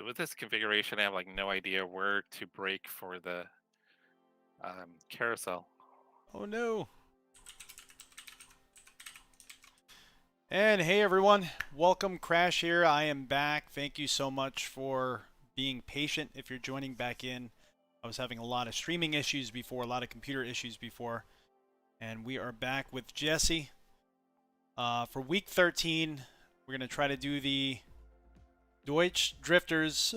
So with this configuration, I have like no idea where to brake for the carousel. Oh no. And hey everyone, welcome. Crash here. I am back. Thank you so much for being patient if you're joining back in. I was having a lot of streaming issues before, a lot of computer issues before, and we are back with Jesse. For week 13, we're going to try to do the Deutsch Drifters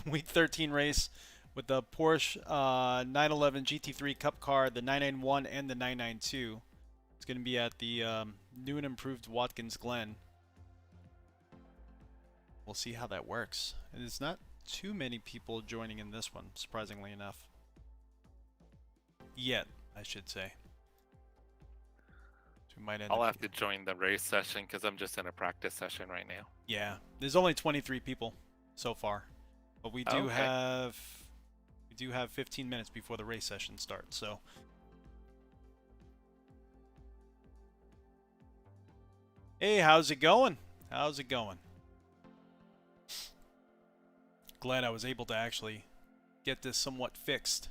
week 13 race with the Porsche 911 GT3 Cup car, the 991 and the 992. It's going to be at the new and improved Watkins Glen. We'll see how that works. There's not too many people joining in this one, surprisingly enough. Yet, I should say. So we might end I'll up have to join the race session because I'm just in a practice session right now. Yeah, there's only 23 people so far, but we do have 15 minutes before the race session starts. So. Hey, how's it going? How's it going? Glad I was able to actually get this somewhat fixed.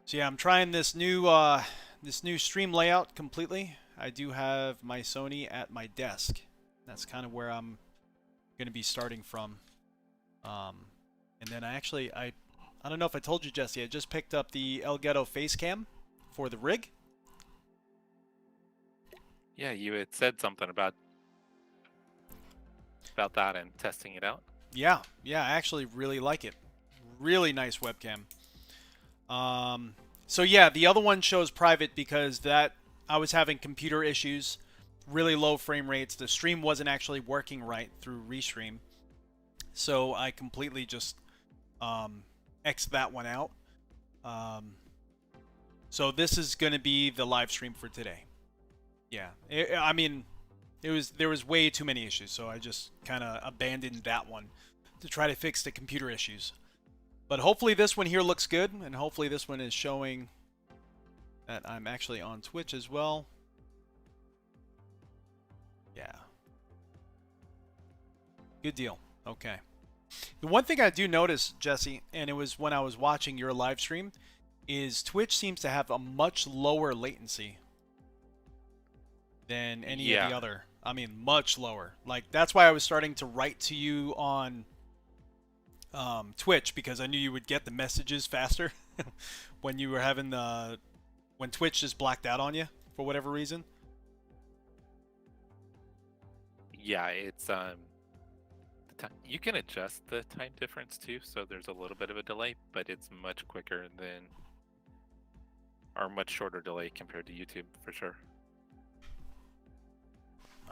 So yeah, I'm trying this new stream layout completely. I do have my Sony at my desk. That's kind of where I'm going to be starting from. And then I don't know if I told you, Jesse, I just picked up the Elgato face cam for the rig. Yeah, you had said something about that and testing it out. Yeah, I actually really like it. Really nice webcam. So yeah, the other one shows private because I was having computer issues, really low frame rates. The stream wasn't actually working right through Restream. So I completely just X'd that one out. So this is going to be the live stream for today. Yeah, there was way too many issues, so I just kind of abandoned that one to try to fix the computer issues. But hopefully this one here looks good, and hopefully this one is showing that I'm actually on Twitch as well. Yeah. Good deal. Okay. The one thing I do notice, Jesse, and it was when I was watching your live stream, is Twitch seems to have a much lower latency than any of the other. I mean, much lower. Like, that's why I was starting to write to you on Twitch, because I knew you would get the messages faster when you were having when Twitch just blacked out on you for whatever reason. Yeah, it's you can adjust the time difference too, so there's a little bit of a delay, but it's much quicker than, or much shorter delay compared to YouTube for sure.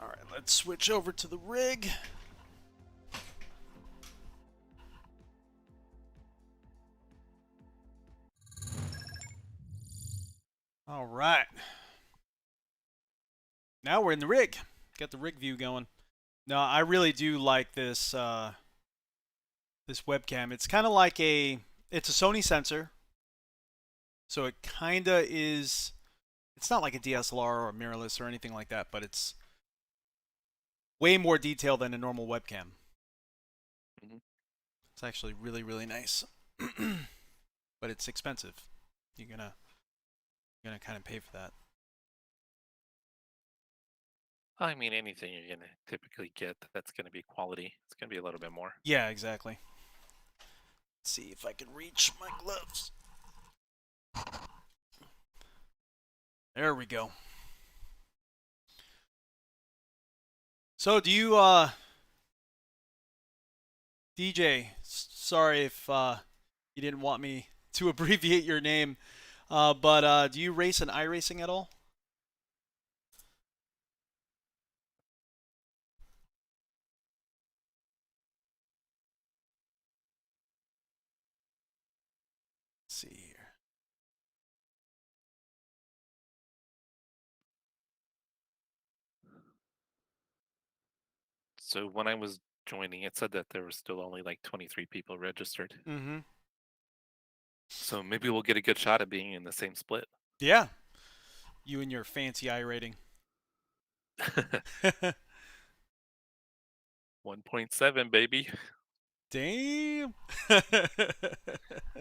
All right, let's switch over to the rig. All right. Now we're in the rig. Got the rig view going. No, I really do like this this webcam. It's kind of like it's a Sony sensor. So it kind of is, it's not like a DSLR or a mirrorless or anything like that, but it's way more detailed than a normal webcam. Mm-hmm. It's actually really, really nice. But it's expensive. You're gonna kind of pay for that. I mean, anything you're gonna typically get that's gonna be quality, it's gonna be a little bit more. Yeah, exactly. Let's see if I can reach my gloves. There we go. So do you DJ, sorry if you didn't want me to abbreviate your name, but do you race in iRacing at all? Let's see here. So when I was joining, it said that there was still only like 23 people registered. Mm-hmm. So maybe we'll get a good shot at being in the same split. Yeah. You and your fancy iRating. 1.7, baby. Damn.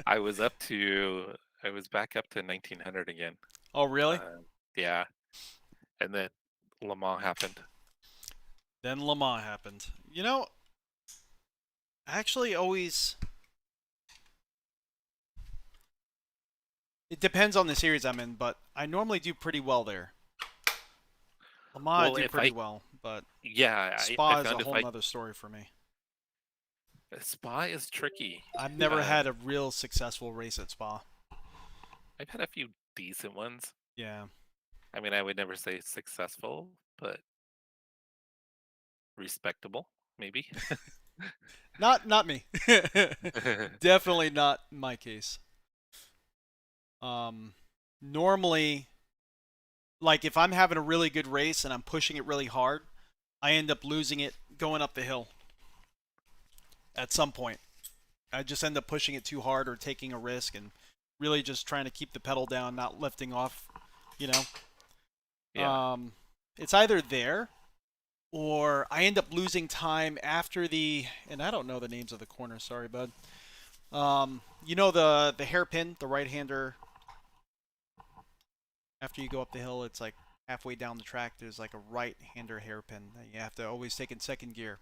I was back up to 1900 again. Oh, really? Yeah. And then Le Mans happened. Then Le Mans happened. You know, I actually always... It depends on the series I'm in, but I normally do pretty well there. Le Mans Well, I do pretty well, but yeah, I Spa is a found if whole nother story for me. Spa is tricky. I've never had a real successful race at Spa. I've had a few decent ones. Yeah. I mean, I would never say successful, but respectable, maybe. Not me. Definitely not my case. Normally, like if I'm having a really good race and I'm pushing it really hard, I end up losing it going up the hill. At some point, I just end up pushing it too hard or taking a risk and really just trying to keep the pedal down, not lifting off. You know. Yeah. It's either there, or I end up losing time after and I don't know the names of the corners. Sorry, bud. You know the hairpin, the right-hander. After you go up the hill, it's like halfway down the track. There's like a right-hander hairpin that you have to always take in second gear.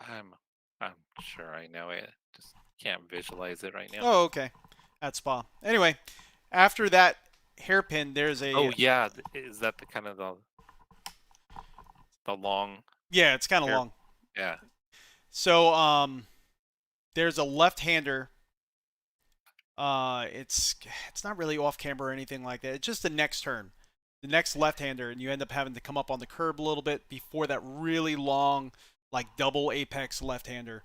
I'm sure I know it. Just can't visualize it right now. Oh, okay. At Spa. Anyway, after that hairpin, there's a. Oh yeah, is that the kind of the long? Yeah, it's kind of long. Yeah. So there's a left-hander. It's not really off camber or anything like that. It's just the next turn, the next left-hander, and you end up having to come up on the curb a little bit before that really long, like double apex left-hander.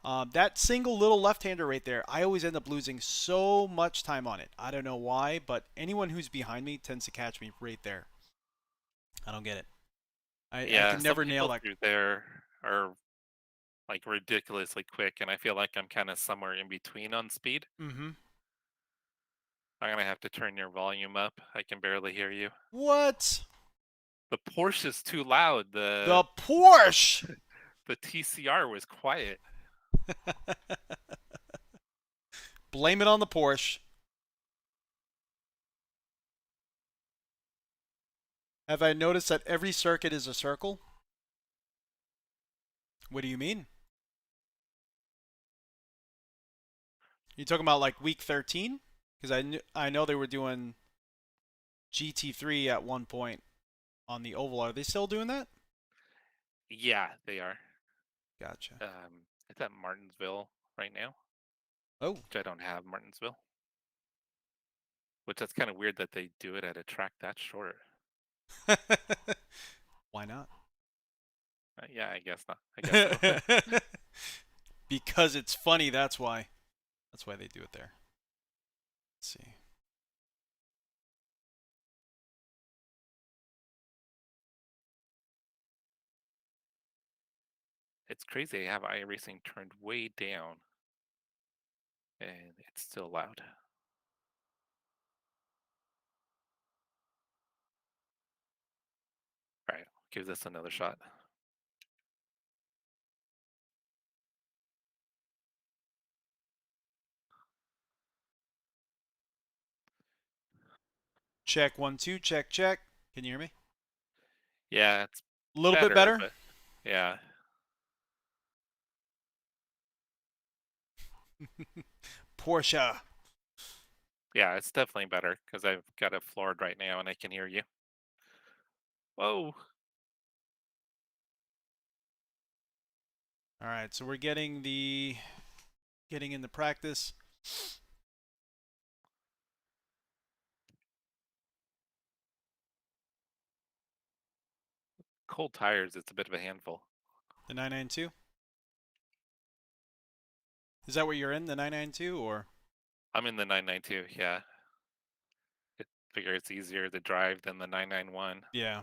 That single little left-hander right there, I always end up losing so much time on it. I don't know why, but anyone who's behind me tends to catch me right there. I don't get it. I can never nail that. Through there are like ridiculously quick, and I feel like I'm kind of somewhere in between on speed. Mm-hmm. I'm gonna have to turn your volume up. I can barely hear you. What? The Porsche is too loud. The Porsche. The TCR was quiet. Blame it on the Porsche. Have I noticed that every circuit is a circle? What do you mean? You talking about like week 13? Because I know they were doing GT3 at one point on the oval. Are they still doing that? Yeah, they are. Gotcha. It's at Martinsville right now. Oh. Which I don't have Martinsville. Which that's kind of weird that they do it at a track that short. Why not? Yeah, I guess not. I guess so. Because it's funny, that's why. That's why they do it there. Let's see. It's crazy. I have iRacing turned way down. And it's still loud. All right, I'll give this another shot. Check 1 2. Check. Can you hear me? Yeah, it's a little bit better. But yeah. Porsche. Yeah, it's definitely better because I've got it floored right now and I can hear you. Whoa. All right, so we're getting into practice. Cold tires, it's a bit of a handful. The 992? Is that what you're in, the 992, or? I'm in the 992, yeah. I figure it's easier to drive than the 991. Yeah.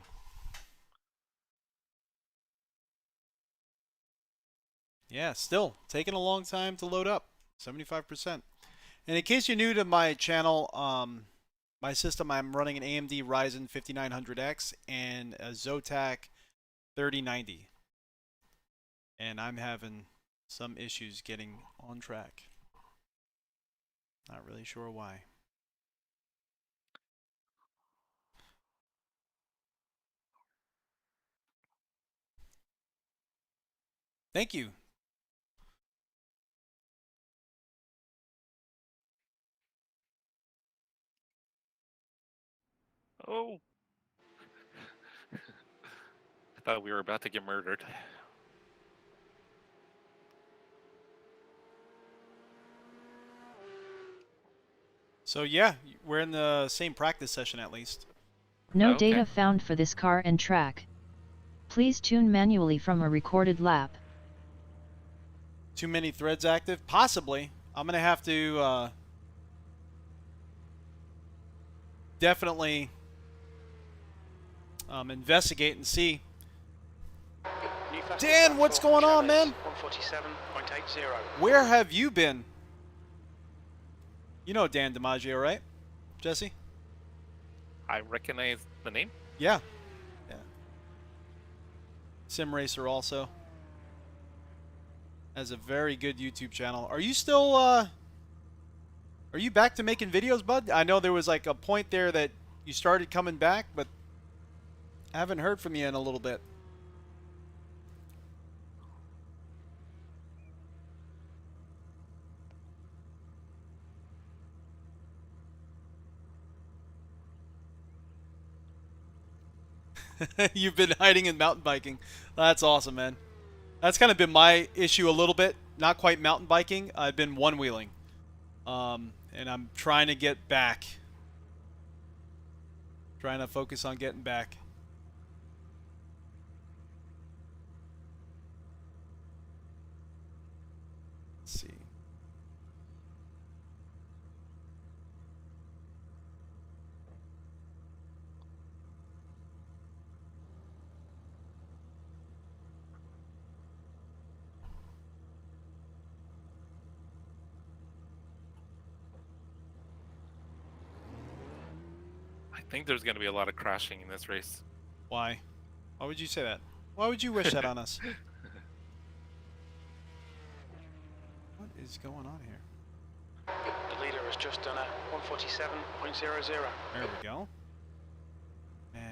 Yeah, still taking a long time to load up, 75%. And in case you're new to my channel, my system, I'm running an AMD Ryzen 5900X and a Zotac 3090. And I'm having some issues getting on track. Not really sure why. Thank you. Oh. I thought we were about to get murdered. So yeah, we're in the same practice session at least. No Okay. data found for this car and track. Please tune manually from a recorded lap. Too many threads active? Possibly. I'm going to have to definitely investigate and see. Dan, what's going on, man? 147.80. Where have you been? You know Dan DiMaggio, right? Jesse? I recognize the name. Yeah. Yeah. Sim Racer also has a very good YouTube channel. Are you still are you back to making videos, bud? I know there was like a point there that you started coming back, but I haven't heard from you in a little bit. You've been hiding in mountain biking. That's awesome, man. That's kind of been my issue a little bit. Not quite mountain biking. I've been one-wheeling. And I'm trying to get back. Trying to focus on getting back. Let's see. I think there's going to be a lot of crashing in this race. Why? Why would you say that? Why would you wish that on us? What is going on here? The leader has just done a 147.00. There we go. And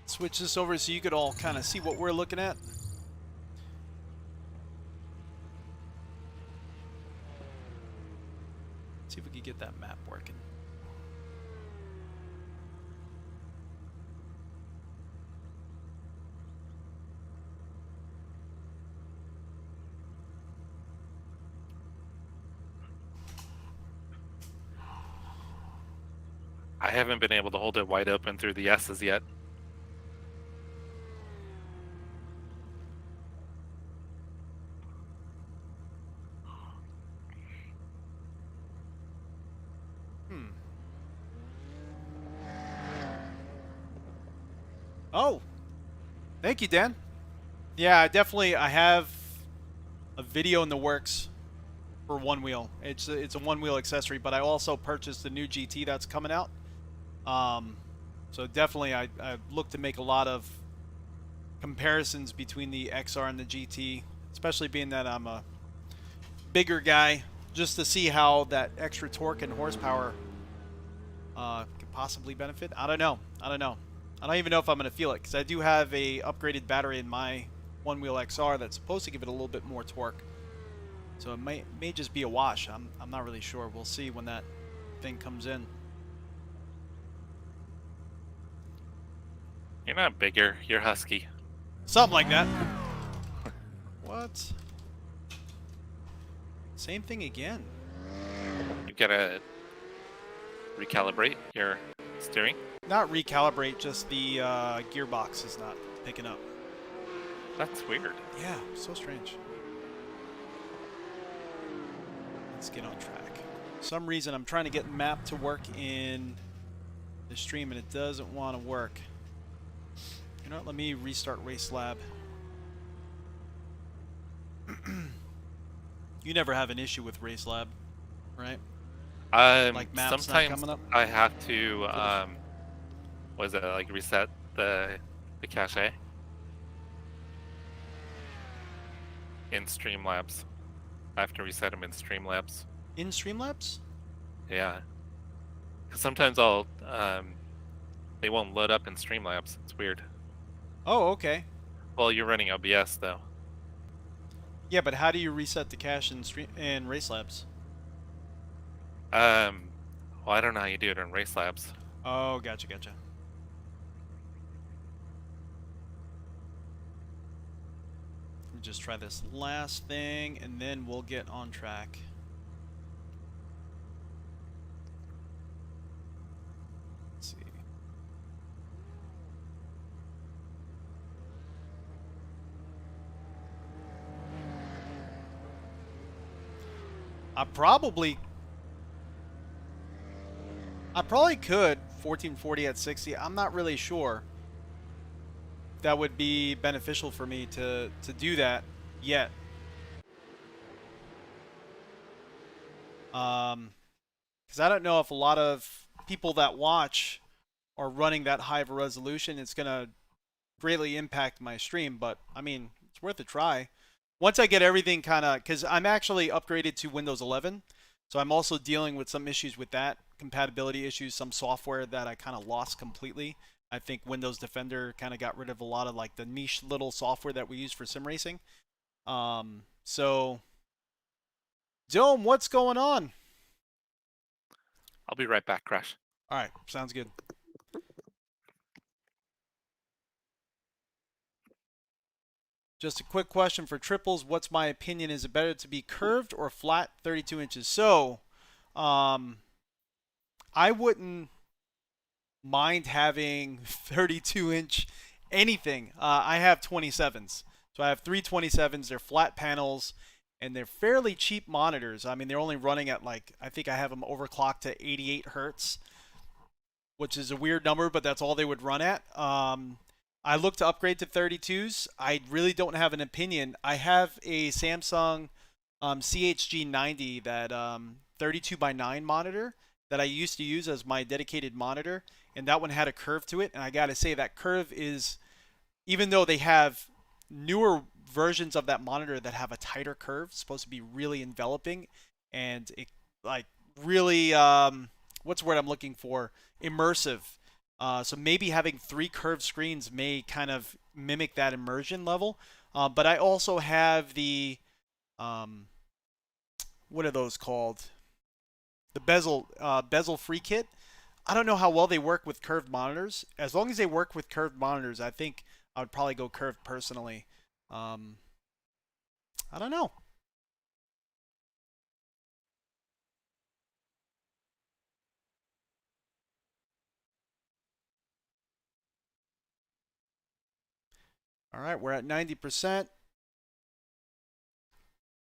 switch this over so you could all kind of see what we're looking at. See if we can get that map working. I haven't been able to hold it wide open through the S's yet. Oh, thank you, Dan. Yeah, I have a video in the works for one wheel. It's a one wheel accessory, but I also purchased the new GT that's coming out. So definitely I look to make a lot of comparisons between the XR and the GT, especially being that I'm a bigger guy, just to see how that extra torque and horsepower could possibly benefit. I don't know. I don't even know if I'm going to feel it, because I do have a upgraded battery in my one-wheel XR that's supposed to give it a little bit more torque. So it may just be a wash. I'm not really sure. We'll see when that thing comes in. You're not bigger, you're husky. Something like that. What? Same thing again. You gotta recalibrate your steering. Not recalibrate, just the gearbox is not picking up. That's weird. Yeah, so strange. Let's get on track. some reason I'm trying to get map to work in the stream and it doesn't want to work. You know what? Let me restart Race Lab. You never have an issue with Race Lab, right? Like maps not Sometimes coming up? I have to what is it, like reset the cache in Streamlabs. I have to reset them in Streamlabs. In Streamlabs? Yeah. 'Cause sometimes I'll they won't load up in Streamlabs. It's weird. Oh, okay. Well, you're running OBS though. Yeah, but how do you reset the cache in Race Labs? Well, I don't know how you do it in Race Labs. Oh, gotcha, gotcha. Let me just try this last thing, and then we'll get on track. Let's see. I probably could 1440 at 60. I'm not really sure that would be beneficial for me to do that yet. Because I don't know if a lot of people that watch are running that high of a resolution. It's gonna greatly impact my stream, but I mean, it's worth a try. Once I get everything kind of, because I'm actually upgraded to Windows 11, so I'm also dealing with some issues with that, compatibility issues, some software that I kind of lost completely. I think Windows Defender kind of got rid of a lot of like the niche little software that we use for sim racing. So, Dome, what's going on? I'll be right back, Crash. All right, sounds good. Just a quick question for triples. What's my opinion? Is it better to be curved or flat 32 inches? So, I wouldn't mind having 32-inch anything. I have 27s. So I have three 27s. They're flat panels, and they're fairly cheap monitors. I mean, they're only running at like, I think I have them overclocked to 88 hertz, which is a weird number, but that's all they would run at. I look to upgrade to 32s. I really don't have an opinion. I have a Samsung CHG90, that 32:9 monitor that I used to use as my dedicated monitor, and that one had a curve to it. And I gotta say, that curve is, even though they have newer versions of that monitor that have a tighter curve, it's supposed to be really enveloping, and it like really what's the word I'm looking for? Immersive. So maybe having three curved screens may kind of mimic that immersion level. But I also have the, what are those called? The bezel free kit. I don't know how well they work with curved monitors. As long as they work with curved monitors, I think I would probably go curved personally. I don't know. All right, we're at 90%.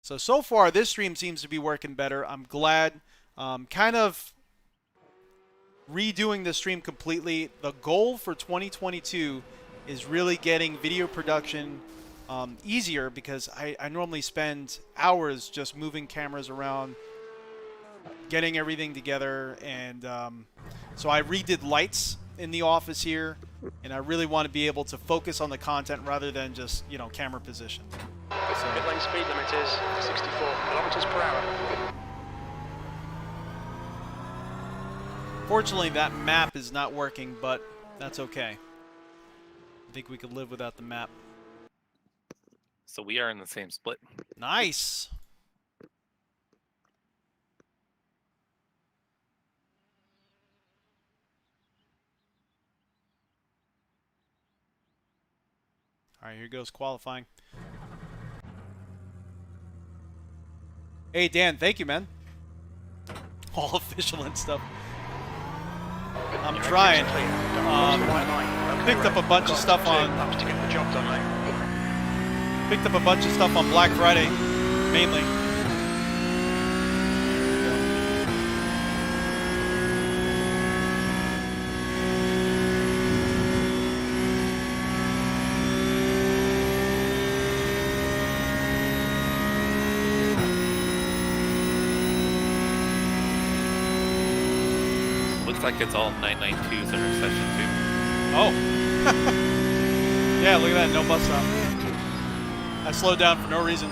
So far, this stream seems to be working better. I'm glad. Kind of redoing the stream completely. The goal for 2022 is really getting video production easier, because I normally spend hours just moving cameras around, getting everything together, and so I redid lights in the office here, and I really want to be able to focus on the content rather than just, you know, camera position. So, Pit lane speed limit is 64 kilometers per hour. fortunately, that map is not working, but that's okay. I think we could live without the map. So we are in the same split. Nice. All right, here goes qualifying. Hey, Dan, thank you, man. All official and stuff. I'm trying. Picked up a bunch of stuff on. Picked up a bunch of stuff on Black Friday, mainly. Looks like it's all 992s in our session too. Oh. Yeah, look at that, no bus stop. I slowed down for no reason.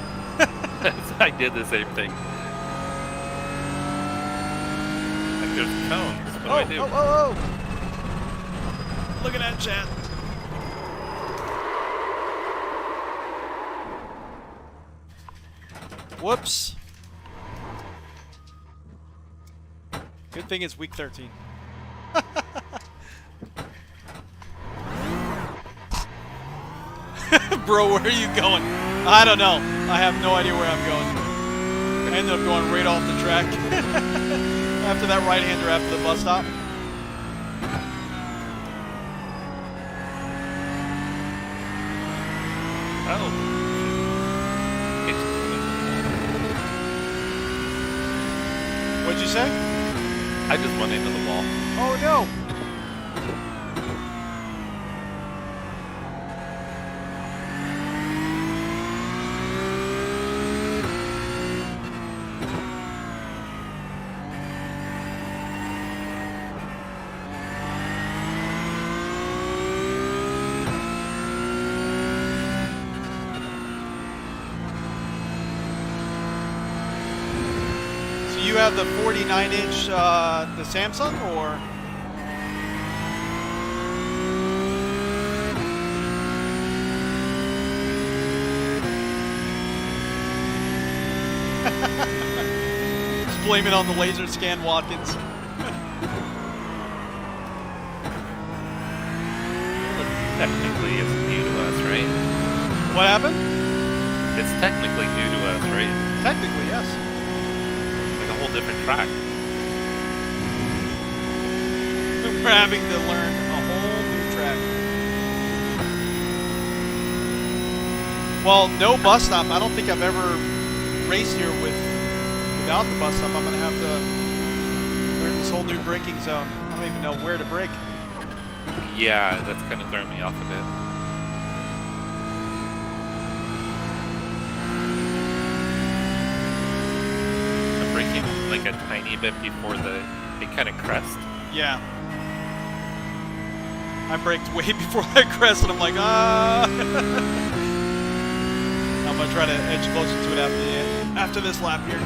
I did the same thing. Like there's cones. What do I do? Oh. Look at that, chat. Whoops. Good thing it's week 13. Bro, where are you going? I don't know. I have no idea where I'm going. I ended up going right off the track. After that right-hander after the bus stop. Oh. What'd you say? I just went into the wall. Oh no! You have the 49-inch, the Samsung, or? Just blame it on the laser scan Watkins. Technically, it's new to us, right? What happened? It's technically new to us, right? Technically, yes. Like a whole different track. We're having to learn a whole new track. Well, no bus stop. I don't think I've ever raced here without the bus stop. I'm going to have to learn this whole new braking zone. I don't even know where to brake. Yeah, that's kind of throwing me off a bit. I'm braking like a tiny bit before they kind of crest. Yeah. I braked way before that crest, and I'm like, ah. I'm gonna try to edge closer to it after this lap here.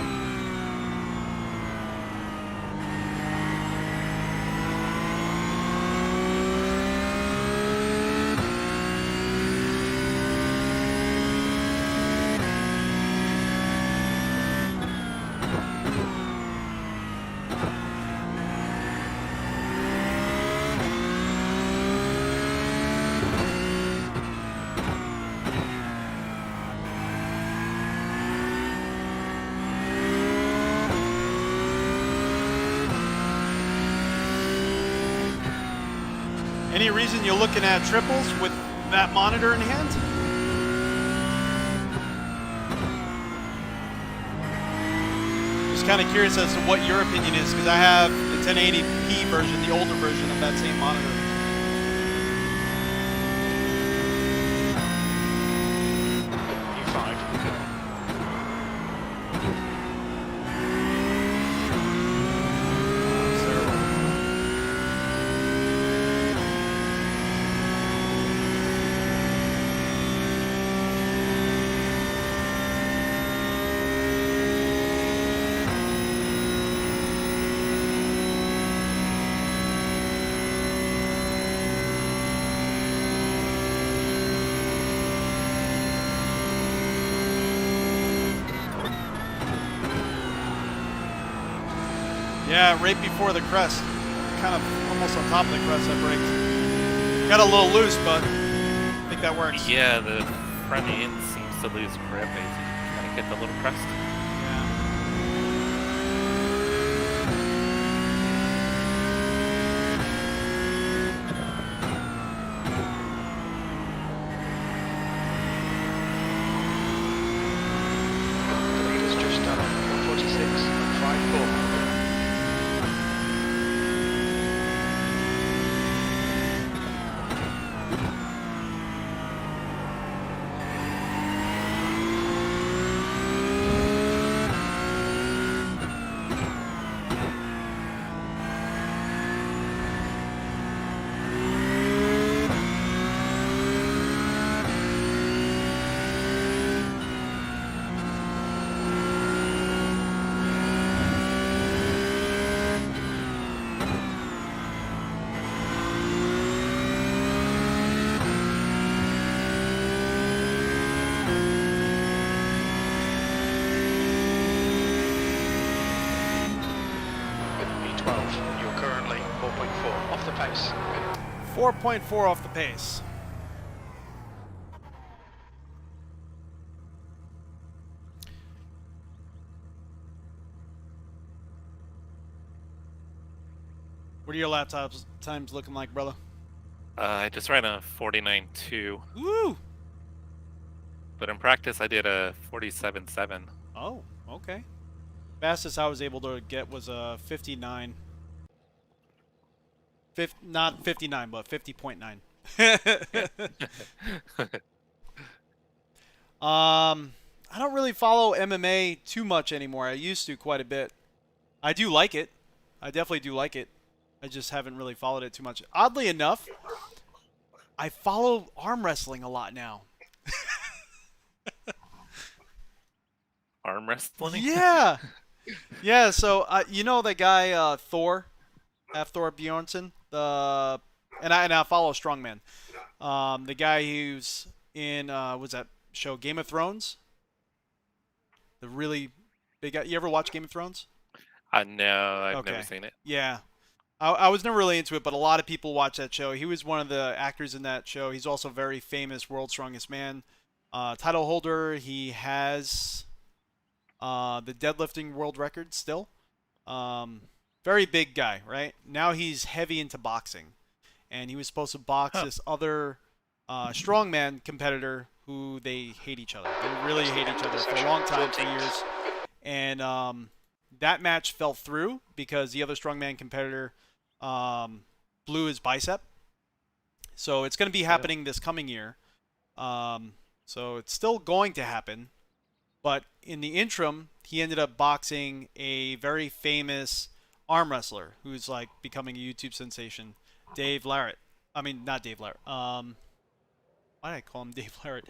Any reason you're looking at triples with that monitor in hand? Just kind of curious as to what your opinion is, because I have the 1080p version, the older version of that same monitor. Yeah, right before the crest. Kind of almost on top of the crest, I braked. Got a little loose, but I think that works. Yeah, the front end seems to lose grip as you kind of get the little crest. The leader's just done 146.54. off the pace. 4.4 off the pace. What are your laptop times looking like, brother? I just ran a 49.2, Woo! but in practice I did a 47.7. Oh, okay. Fastest I was able to get was a 59. Not 59, but 50.9. I don't really follow MMA too much anymore. I used to quite a bit. I do like it. I definitely do like it. I just haven't really followed it too much. Oddly enough, I follow arm wrestling a lot now. Arm wrestling? Yeah. Yeah, so you know that guy Thor, Thor Bjornsson, and I follow Strongman. The guy who's in what's that show, Game of Thrones? The really big guy. You ever watch Game of Thrones? No, I've Okay. never seen it. Yeah. I was never really into it, but a lot of people watch that show. He was one of the actors in that show. He's also very famous, World's Strongest Man title holder. He has the deadlifting world record still. Very big guy, right? Now he's heavy into boxing. And he was supposed to box this other strongman competitor who they hate each other. They really hate each other for a long time, 2 years. And that match fell through because the other strongman competitor blew his bicep. So it's going to be happening this coming year. So it's still going to happen. But in the interim, he ended up boxing a very famous arm wrestler who's like becoming a YouTube sensation, Dave Larratt. I mean, not Dave Larratt. Why did I call him Dave Larratt?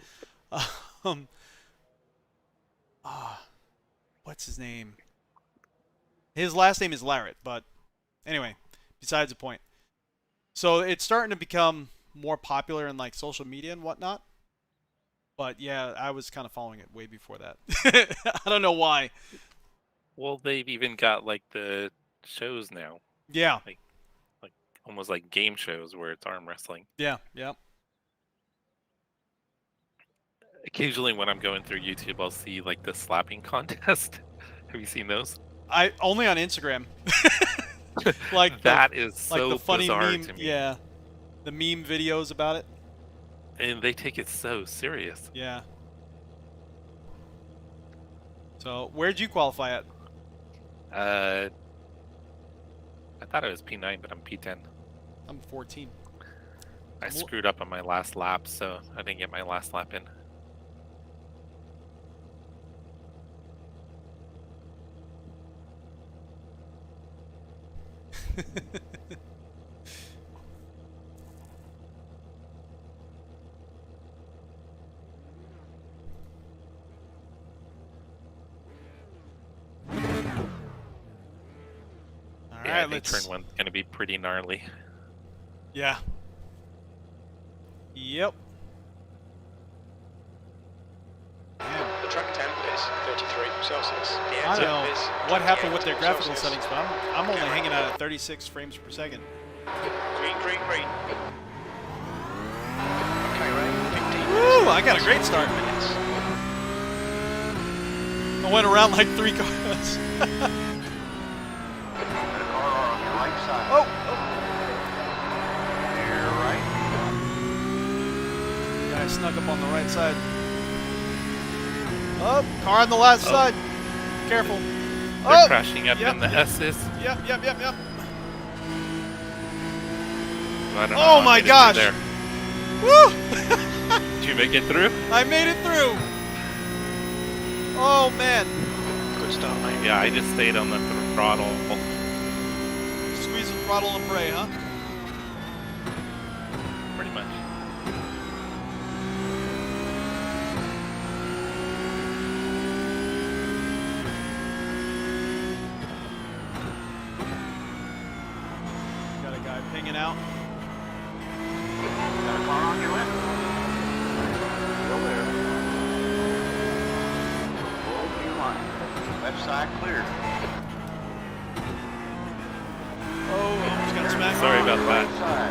What's his name? His last name is Larratt, but anyway, besides the point. So it's starting to become more popular in like social media and whatnot. But yeah, I was kind of following it way before that. I don't know why. Well, they've even got like the shows now, Yeah. like almost like game shows where it's arm wrestling. Yeah. Yeah. Occasionally, when I'm going through YouTube, I'll see like the slapping contest. Have you seen those? I only on Instagram. Like that is so like the funny bizarre meme. to me. Yeah. The meme videos about it. And they take it so serious. Yeah. So where'd you qualify at? I thought it was P9, but I'm P10. I'm 14. I screwed up on my last lap, so I didn't get my last lap in. Yeah, I think turn one's gonna be pretty gnarly. Yeah. Yep. The track temp is 33 Celsius. The I air don't know temp is what happened 28 with their graphical Celsius. settings, but I'm only hanging out at 36 frames per second. Green, green, green. Okay, Ray. 15 Woo! I got a great start. minutes. I went around like 3 cars. Oh! Guy snuck up on the right side. Oh, car on the left side. Careful. They're crashing up in the S's. Yep. I don't know Oh how I my made it through gosh. there. Woo! Did you make it through? I made it through. Oh man. Good start, mate. Yeah, I just stayed on the throttle. Squeeze the throttle and pray, huh? Pretty much. Got a guy pinging out. Got a car on your left? Still there. Full green line. Left side clear. Oh, he's gonna smack. Sorry about that. Side.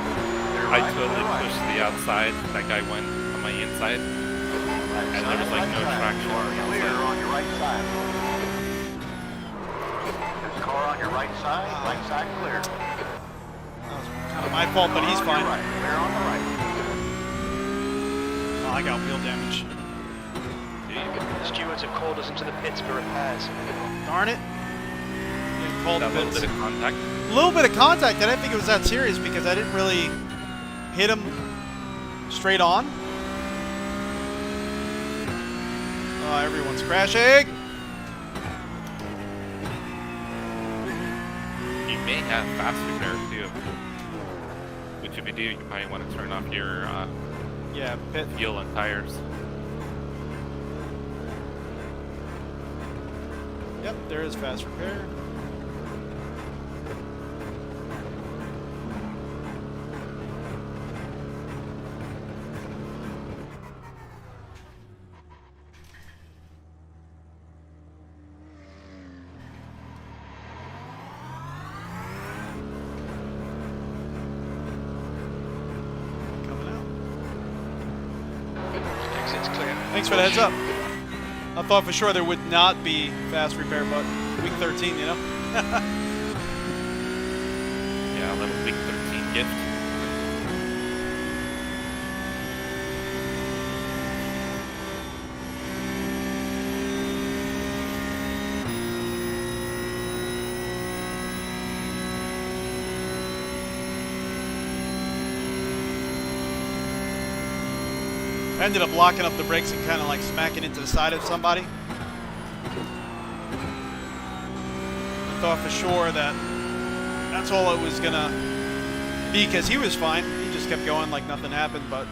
Clear I right, totally clear right. pushed the outside. That guy went on my inside. Right And there was like no side. traction You on are the clear outside. on your right side. There's a car on your right side. Right side clear. That was kind of my fault, but he's Car on fine. your right. Clear on the right. Oh, I got wheel damage. The stewards have called us into the pits for repairs. Darn it. Getting called That little bits. bit of contact. A little bit of contact. I didn't think it was that serious because I didn't really hit him straight on. Oh, everyone's crashing. You may have fast repair too. Which if you do, you probably want to turn off your Yeah, pit. fuel and tires. Yep, there is fast repair. Coming out. Exit's clear. Thanks for the heads up. I thought for sure there would not be fast repair, but week 13, you know? Yeah, a little week 13 gift. I ended up locking up the brakes and kind of like smacking into the side of somebody. I thought for sure that that's all it was gonna be because he was fine. He just kept going like nothing happened, but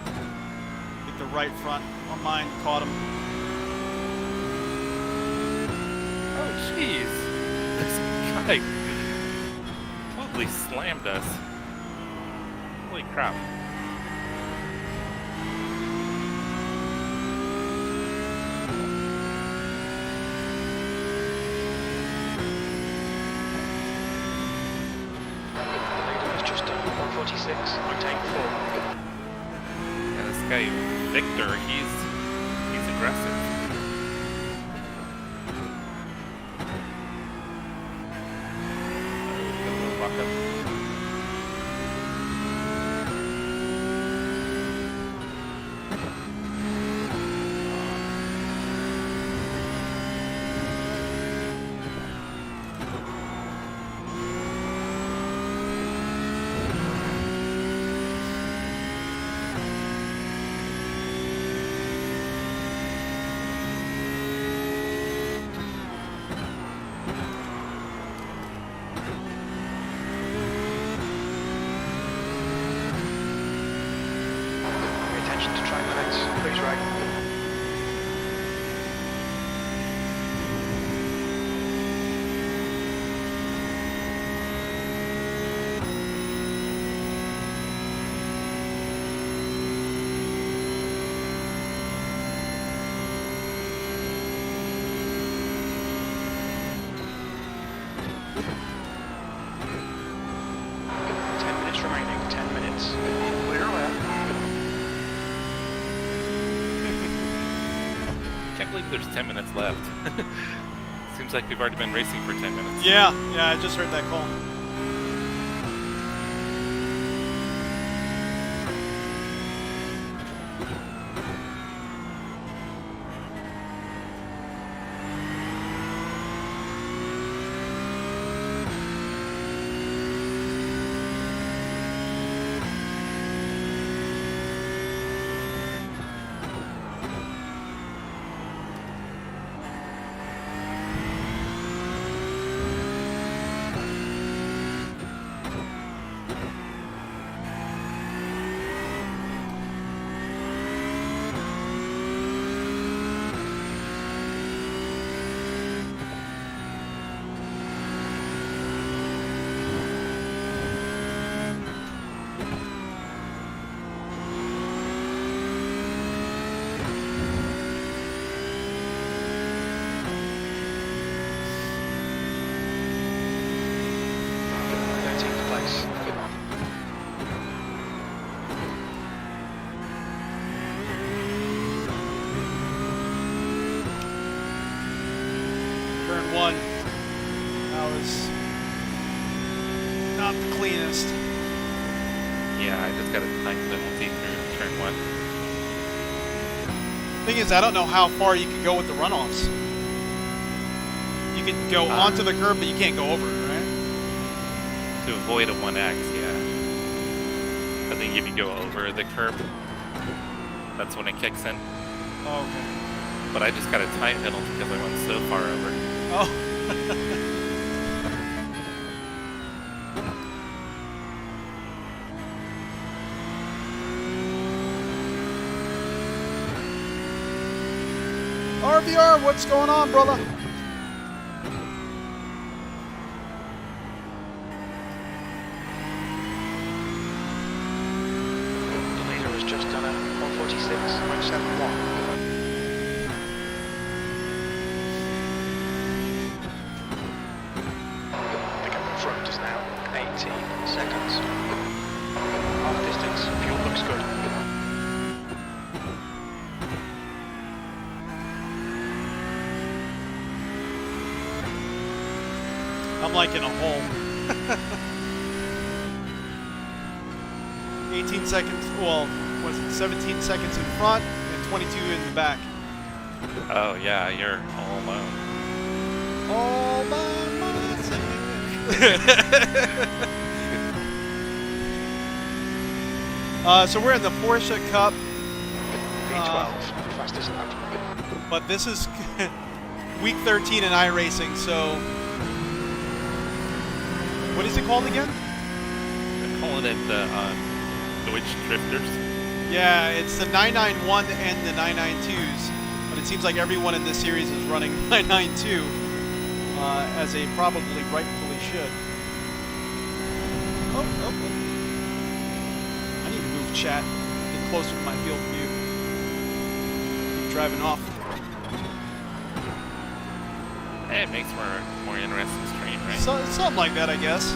I think the right front on mine caught him. Oh, jeez. This guy totally slammed us. Holy crap. It's just 146, retain 4. And this guy, Victor, he's aggressive. Got a little lock up. Pay attention to track limits. Please right. Remaining 10 minutes. Clear left. Can't believe there's 10 minutes left. Seems like we've already been racing for 10 minutes. Yeah, I just heard that call. Yeah, I just got a time penalty through turn 1. Thing is, I don't know how far you can go with the runoffs. You can go onto the curb, but you can't go over it, right? To avoid a 1X, yeah. I think if you go over the curb, that's when it kicks in. Oh, okay. But I just got a time penalty because I went so far over. Oh. RVR, what's going on, brother? The leader has just done a 146.71. The gap in front is now 18 seconds. Half distance, fuel looks good. I'm like in a hole. 18 seconds, well, was it 17 seconds in front and 22 in the back. Oh yeah, you're all alone. All by myself. So we're in the Porsche Cup. P12, fastest lap. But this is week 13 in iRacing, so what is it called again? They're calling it the Deutsch Drifters. Yeah, it's the 991 and the 992s, but it seems like everyone in this series is running 992, as they probably rightfully should. Oh. I need to move chat, get closer to my field of view. Keep driving off. Hey, it makes for a more interesting stream, right? So, something like that, I guess.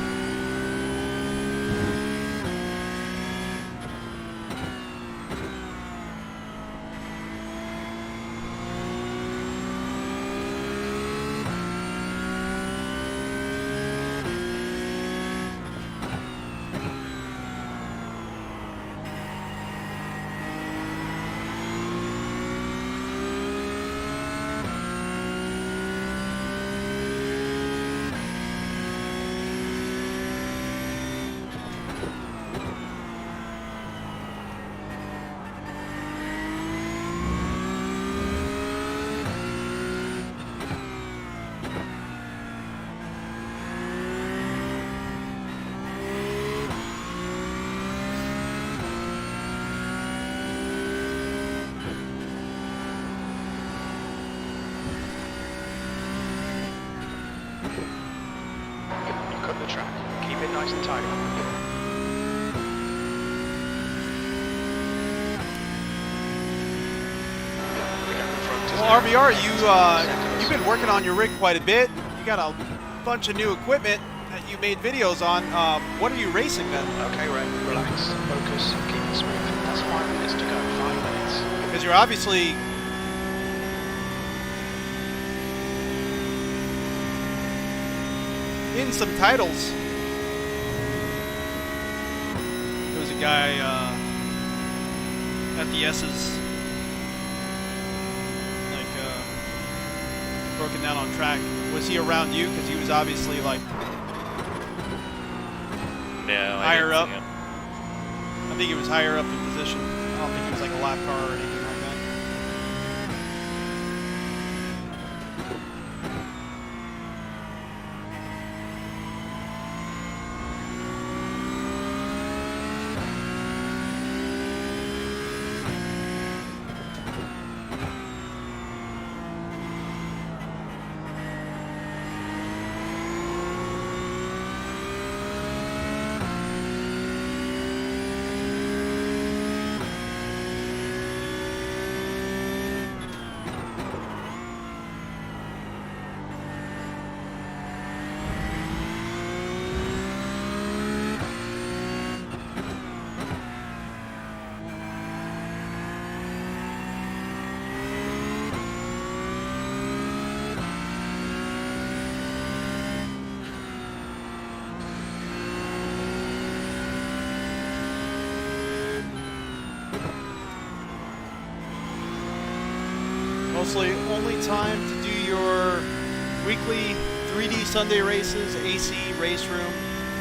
Cut the track. Keep it nice and tidy. The gap in front is Well, now RVR, 18 you've been working on your rig quite a bit. You got a bunch of new equipment that you made videos on. What are you racing then? Okay, Ray, relax, focus, keep it smooth. That's 5 minutes to go, 5 minutes. Because you're obviously in some titles. There was a guy at the S's, like broken down on track. Was he around you? Because he was obviously like No, higher I up. didn't see him. I think he was higher up in position. I don't think he was like a lap car or anything like that. mostly only time to do your weekly 3D Sunday races, AC, race room,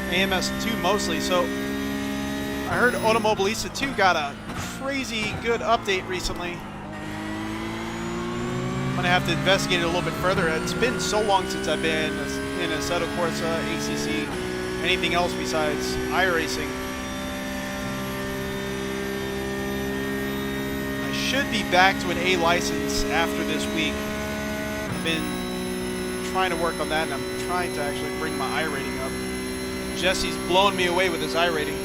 AMS2 mostly. So I heard Automobilista 2 got a crazy good update recently. I'm gonna have to investigate it a little bit further. It's been so long since I've been in Assetto Corsa, ACC, anything else besides iRacing. I should be back to an A license after this week. I've been trying to work on that, and I'm trying to actually bring my I rating up. Jesse's blowing me away with his I rating.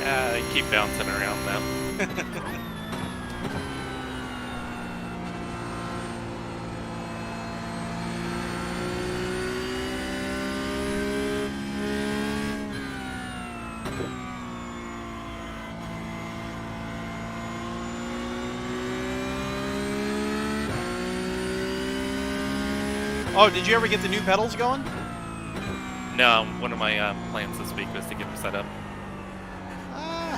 They keep bouncing around now. Oh, did you ever get the new pedals going? No, one of my plans this week was to get them set up. Ah.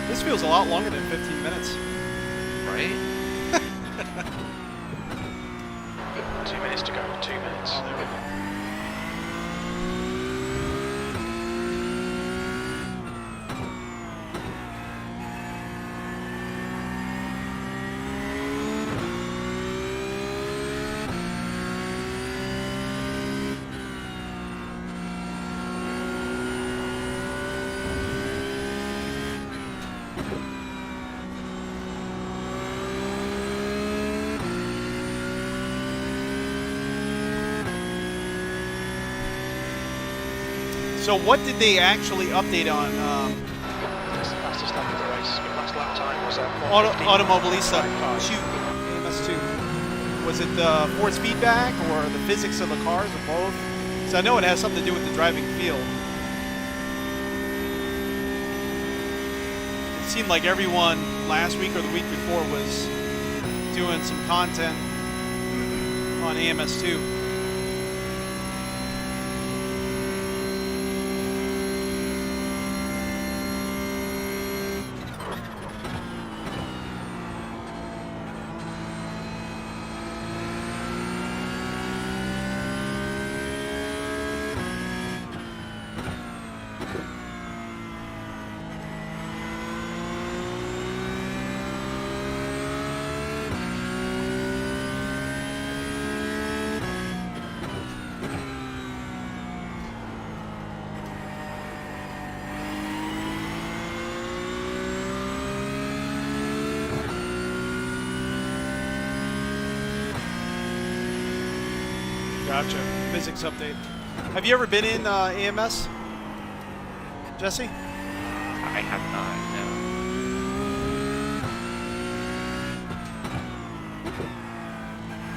This feels a lot longer than 15 minutes. Right? 2 minutes to go, 2 minutes. Oh, there we go. So what did they actually update on Fastest lap of the race. Your last lap time was Automobilista 1:15.55. 2, AMS2? Was it the force feedback or the physics of the cars or both? Because I know it has something to do with the driving feel. It seemed like everyone last week or the week before was doing some content on AMS2. Gotcha. Physics update. Have you ever been in AMS, Jesse? I have not, no.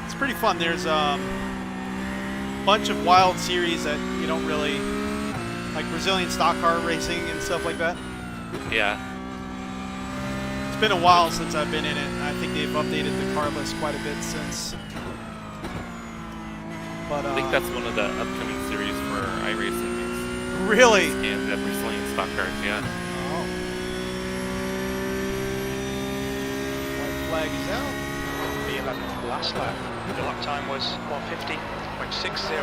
It's pretty fun. There's a bunch of wild series that you don't really, like Brazilian stock car racing and stuff like that. Yeah. It's been a while since I've been in it. I think they've updated the car list quite a bit since. But, I think that's one of the upcoming series for iRacing. Really? And the Brazilian stock cars, yeah. Oh. White flag is out. The 11th last lap. The lap time was 1:50.60.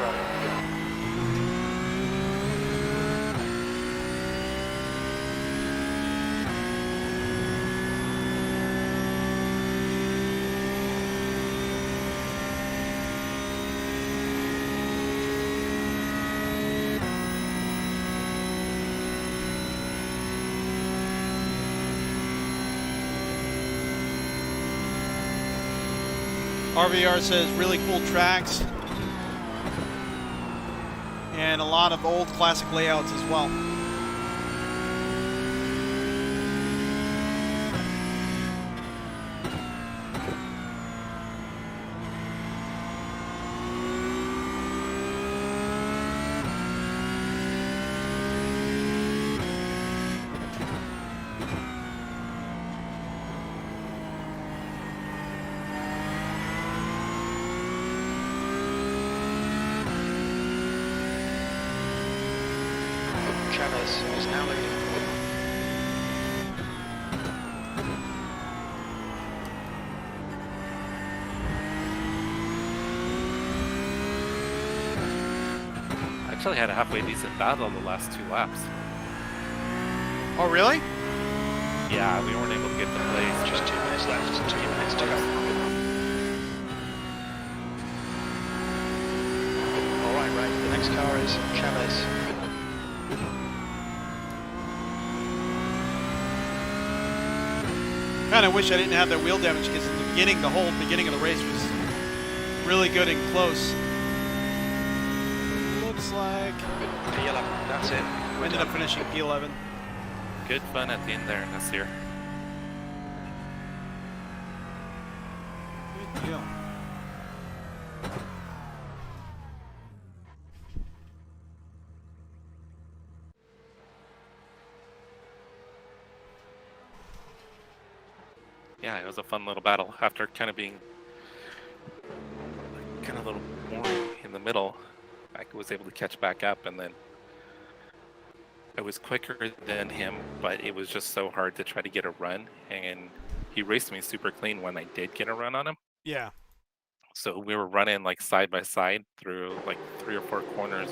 RVR says really cool tracks and a lot of old classic layouts as well. Chavez is now leading. actually had a halfway decent battle the last 2 laps. Oh, really? Yeah, we weren't able to get the place. Just 2 minutes left, 2 minutes to go. Alright, right, the next car is Chavez. Kind of wish I didn't have that wheel damage because in the beginning, the whole beginning of the race was really good and close. Looks like P11, that's it. we ended up finishing P11. Good fun at the end there, Nasir. Good deal. Yeah, it was a fun little battle. After kind of being kind of a little boring in the middle, I was able to catch back up, and then I was quicker than him, but it was just so hard to try to get a run, and he raced me super clean when I did get a run on him. Yeah. So we were running like side by side through like 3 or 4 corners,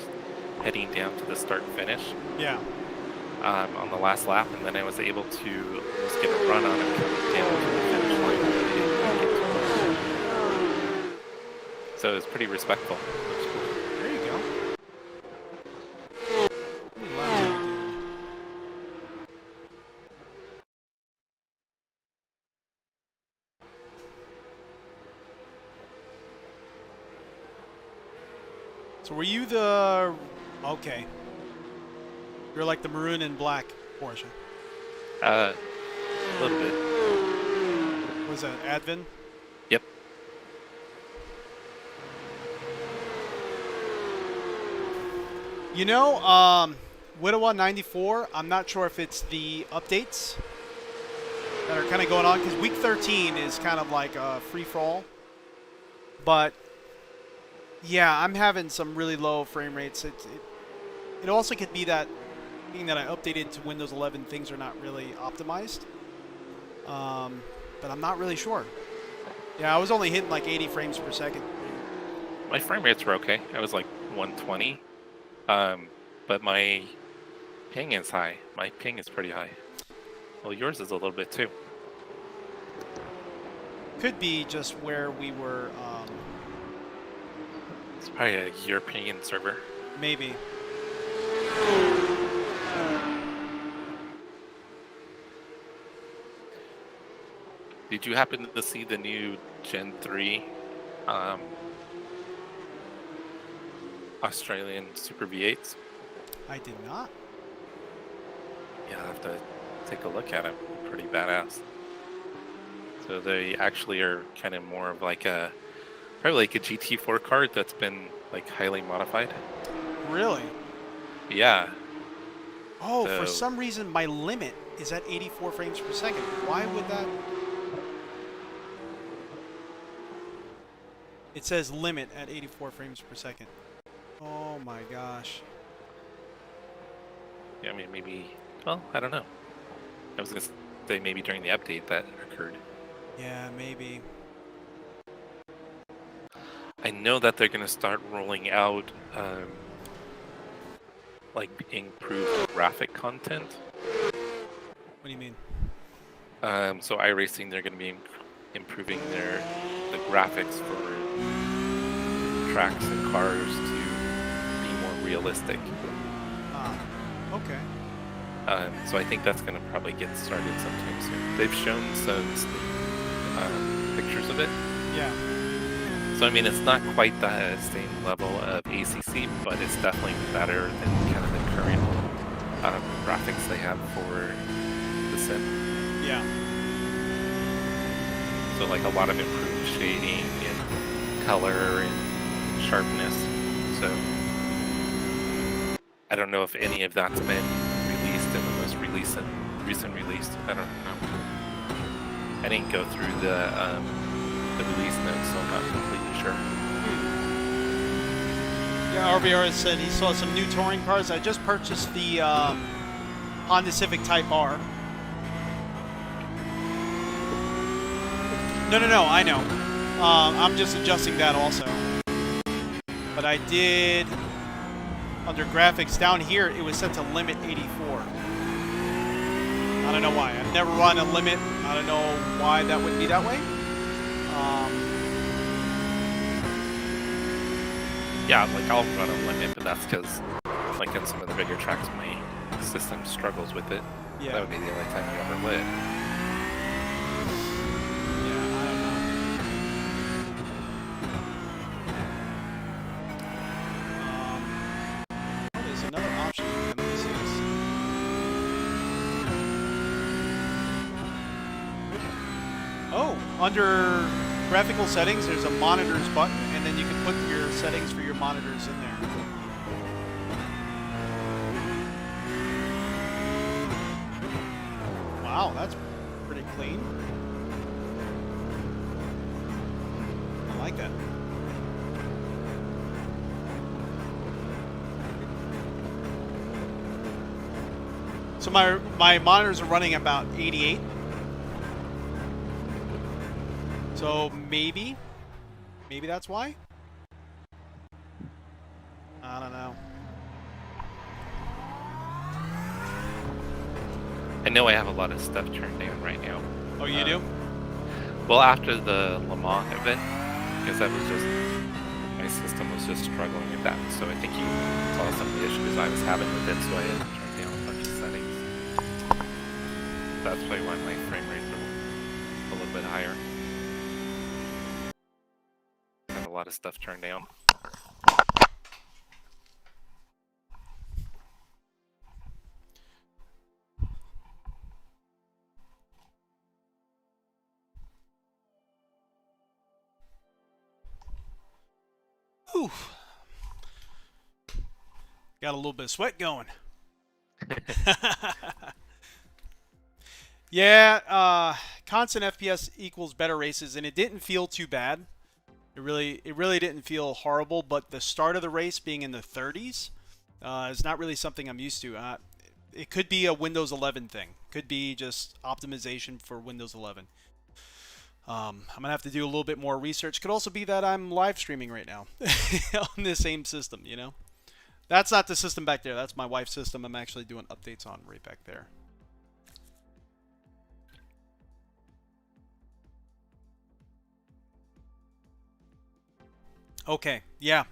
heading down to the start finish. Yeah. On the last lap, and then I was able to almost get a run on him coming down to the finish line. But I didn't make it. So it was pretty respectful. There you go. So were you the... Okay. You're like the maroon and black Porsche. A little bit. Was that Advin? Yep. You know, Widowa 94, I'm not sure if it's the updates that are kind of going on, because week 13 is kind of like a free-for-all. But, yeah, I'm having some really low frame rates. It also could be that, being that I updated to Windows 11, things are not really optimized. But I'm not really sure. Yeah, I was only hitting like 80 frames per second. My frame rates were okay. I was like 120. But my ping is high. My ping is pretty high. Well, yours is a little bit too. Could be just where we were, It's probably a European server. maybe. Did you happen to see the new Gen 3 Australian Super V8s? I did not. Yeah, I'll have to take a look at them. Pretty badass. So they actually are kind of more of like a, probably like a GT4 card that's been like highly modified. Really? Yeah. Oh, for So- some reason my limit is at 84 frames per second. Why would that? It says limit at 84 frames per second. Oh my gosh. Yeah, I mean, maybe, well, I don't know. I was going to say maybe during the update that occurred. Yeah, maybe. I know that they're going to start rolling out like improved graphic content. What do you mean? So iRacing, they're going to be improving the graphics for tracks and cars to be more realistic. Ah, okay. So I think that's going to probably get started sometime soon. They've shown some pictures of it. Yeah. So I mean, it's not quite the same level of ACC, but it's definitely better than kind of the current graphics they have for the sim. Yeah. So like a lot of improved shading and color and sharpness. So I don't know if any of that's been released in the most recent release. I don't know. I didn't go through the release notes, so I'm not completely sure. Yeah, RBR said he saw some new touring cars. I just purchased the Honda Civic Type R. No, I know. I'm just adjusting that also. But I did under graphics. Down here, it was set to limit 84. I don't know why. I've never run a limit. I don't know why that would be that way. Yeah, like I'll run a limit, but that's because, like in some of the bigger tracks, my system struggles with it. Yeah. That would be the only time you ever lit. Yeah, I don't know. Oh, there's another option. Let me see this. Oh, under graphical settings, there's a monitors button, and then you can put your settings for your monitors in there. Wow, that's pretty clean. I like that. So my monitors are running about 88. So maybe that's why? I don't know. I know I have a lot of stuff turned down right now. Oh, you do? Well, after the Le Mans event, because that was just, my system was just struggling with that. So I think you saw some of the issues I was having with it, so I had to turn down a bunch of settings. That's probably why my frame rates are a little bit higher. I have a lot of stuff turned down. Ooh. Got a little bit of sweat going. Yeah, constant FPS equals better races, and it didn't feel too bad. It really didn't feel horrible, but the start of the race being in the 30s is not really something I'm used to. It could be a Windows 11 thing. Could be just optimization for Windows 11. I'm going to have to do a little bit more research. Could also be that I'm live streaming right now on the same system, you know? That's not the system back there. That's my wife's system. I'm actually doing updates on right back there. Okay, yeah.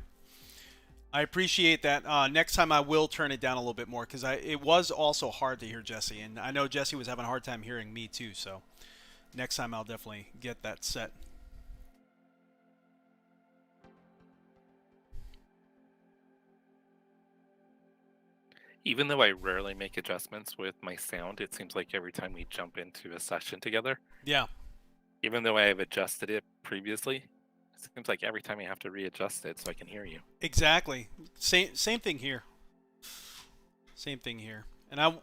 I appreciate that. Next time I will turn it down a little bit more because it was also hard to hear Jesse, and I know Jesse was having a hard time hearing me too, so next time I'll definitely get that set. Even though I rarely make adjustments with my sound, it seems like every time we jump into a session together, Yeah. even though I have adjusted it previously, it seems like every time I have to readjust it so I can hear you. Exactly. Same thing here. Same thing here. And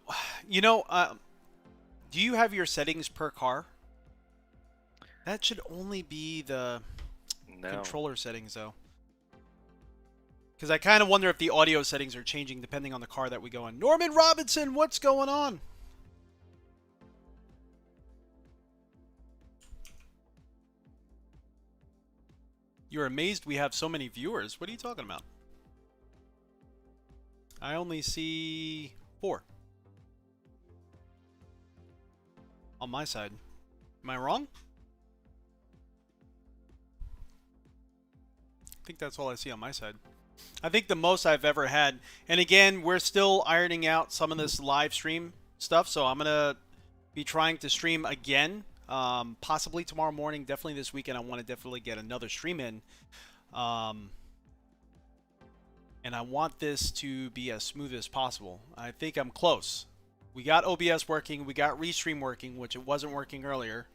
do you have your settings per car? That should only be the controller settings, though. Because I kind of wonder if the audio settings are changing depending on the car that we go in. Norman Robinson, what's going on? You're amazed we have so many viewers. What are you talking about? I only see 4 on my side. Am I wrong? I think that's all I see on my side. I think the most I've ever had, and again, we're still ironing out some of this live stream stuff, so I'm going to be trying to stream again, possibly tomorrow morning, definitely this weekend. I want to definitely get another stream in, and I want this to be as smooth as possible. I think I'm close. We got OBS working, we got Restream working, which it wasn't working earlier.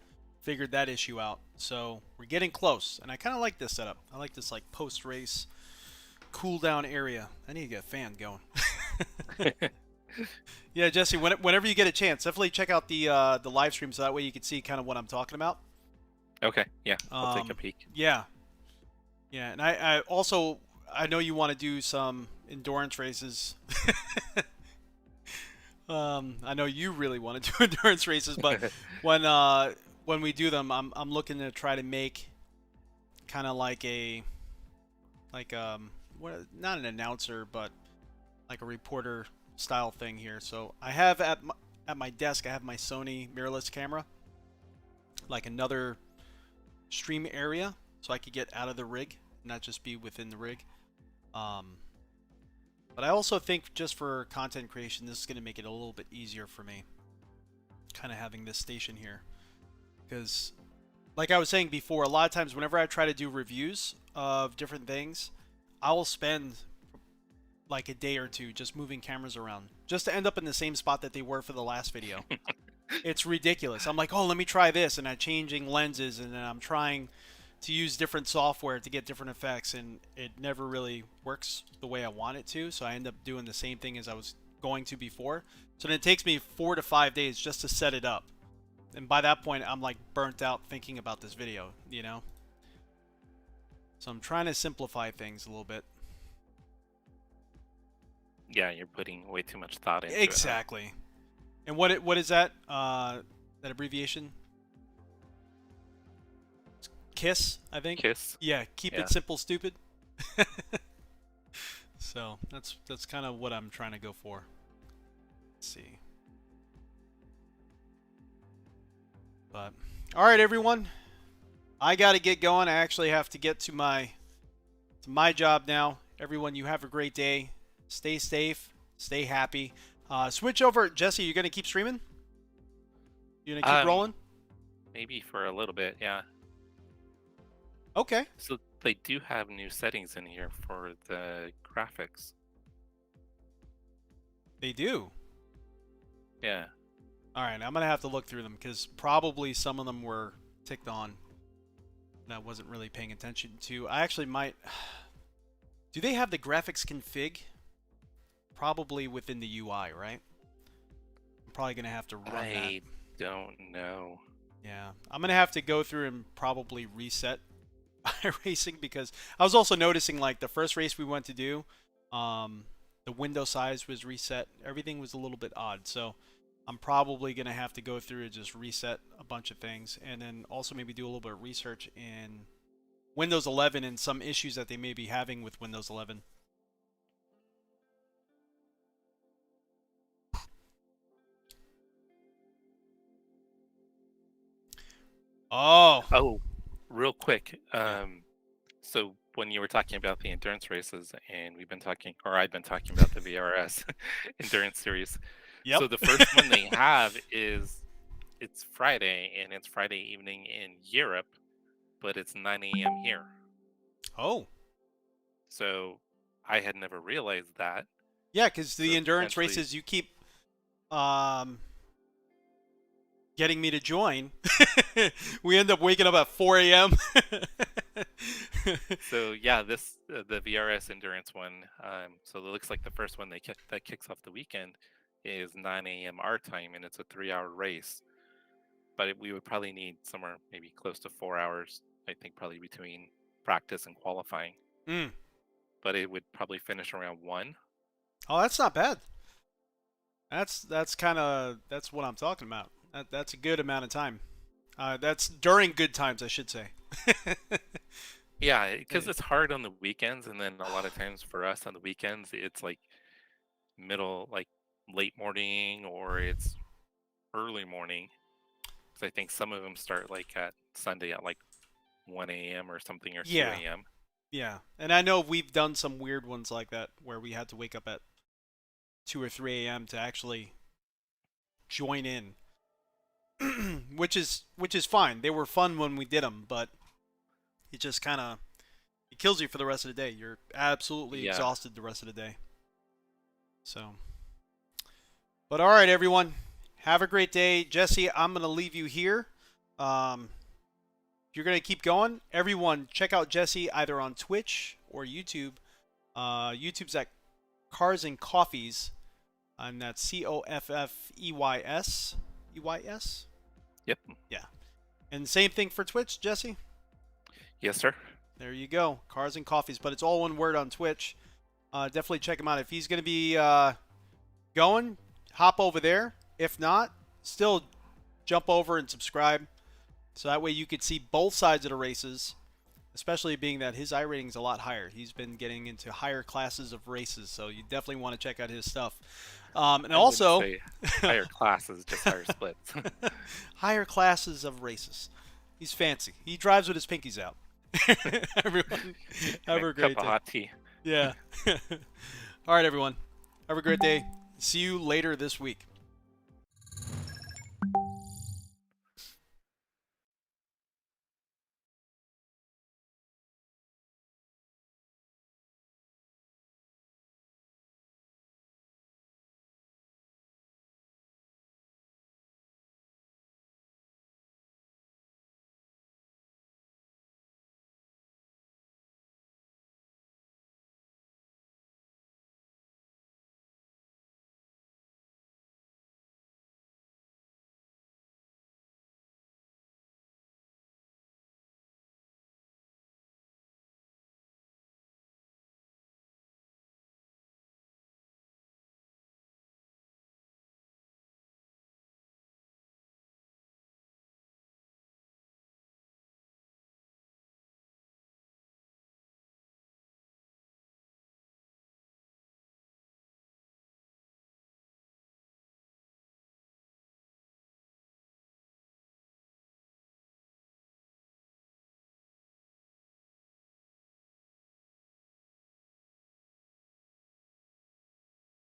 Figured that issue out, so we're getting close, and I kind of like this setup. I like this like post-race cool down area. I need to get a fan going. Yeah, Jesse, whenever you get a chance, definitely check out the live stream so that way you can see kind of what I'm talking about. Okay, yeah, I'll take a peek. Yeah. Yeah, and I also, I know you want to do some endurance races. I know you really want to do endurance races, but when we do them, I'm looking to try to make kind of like not an announcer, but like a reporter style thing here. So I have at my desk, I have my Sony mirrorless camera, like another stream area, so I could get out of the rig, not just be within the rig. But I also think just for content creation, this is going to make it a little bit easier for me, kind of having this station here. Because, like I was saying before, a lot of times whenever I try to do reviews of different things, I will spend like a day or two just moving cameras around, just to end up in the same spot that they were for the last video. It's ridiculous. I'm like, oh, let me try this, and I'm changing lenses, and then I'm trying to use different software to get different effects, and it never really works the way I want it to, so I end up doing the same thing as I was going to before. So then it takes me 4 to 5 days just to set it up, and by that point I'm like burnt out thinking about this video, you know. So I'm trying to simplify things a little bit. Yeah, you're putting way too much thought into Exactly. And what is that that abbreviation? KISS, I think. KISS. Yeah, keep Yeah. it simple, stupid. So that's kind of what I'm trying to go for. Let's see. But all right, everyone, I got to get going. I actually have to get to my job now. Everyone, you have a great day. Stay safe. Stay happy. Switch over, Jesse. You're gonna keep streaming? You're gonna keep rolling? Maybe for a little bit, yeah. Okay. So they do have new settings in here for the graphics. They do. Yeah. All right, I'm gonna have to look through them because probably some of them were ticked on and I wasn't really paying attention to. I actually might. Do they have the graphics config? Probably within the UI, right? I'm probably gonna have to run that. I don't know. Yeah, I'm gonna have to go through and probably reset iRacing because I was also noticing like the first race we went to do, the window size was reset. Everything was a little bit odd, so I'm probably gonna have to go through and just reset a bunch of things, and then also maybe do a little bit of research in Windows 11 and some issues that they may be having with Windows 11. Oh, real quick. So when you were talking about the endurance races, and we've been talking, or I've been talking about the VRS endurance series. Yep. So the first one they have it's Friday, and it's Friday evening in Europe, but it's 9 a.m. here. Oh. So I had never realized that. Yeah, because the So endurance potentially- races you keep getting me to join. We end up waking up at 4 a.m. So yeah, this the VRS endurance one. So it looks like the first one that kicks off the weekend is 9 a.m. our time, and it's a 3-hour race. But we would probably need somewhere maybe close to 4 hours. I think probably between practice and qualifying. Mm. But it would probably finish around 1. Oh, that's not bad. That's what I'm talking about. That's a good amount of time. That's during good times, I should say. Yeah, because it's hard on the weekends, and then a lot of times for us on the weekends, it's like late morning, or it's early morning. Because I think some of them start like at Sunday at like 1 a.m. or something, or 2 a.m. Yeah, and I know we've done some weird ones like that where we had to wake up at 2 or 3 a.m. to actually join in, which is fine. They were fun when we did them, but it just kind of kills you for the rest of the day. You're absolutely exhausted the rest of the day. So, but all right, everyone, have a great day. Jesse, I'm gonna leave you here. If you're gonna keep going, everyone, check out Jesse either on Twitch or YouTube. YouTube's at Cars and Coffees, and that's COFFEYS. EYS? Yep. Yeah. And same thing for Twitch, Jesse? Yes, sir. There you go. Cars and Coffees, but it's all one word on Twitch. Definitely check him out. If he's going to be going, hop over there. If not, still jump over and subscribe. So that way you could see both sides of the races. especially being that his iRating is a lot higher. He's been getting into higher classes of races, so you definitely want to check out his stuff. And I wouldn't also, say higher classes, just higher splits. higher classes of races. He's fancy. He drives with his pinkies out. Everyone, have a great cup of day. hot tea. Yeah. All right, everyone. Have a great day. See you later this week.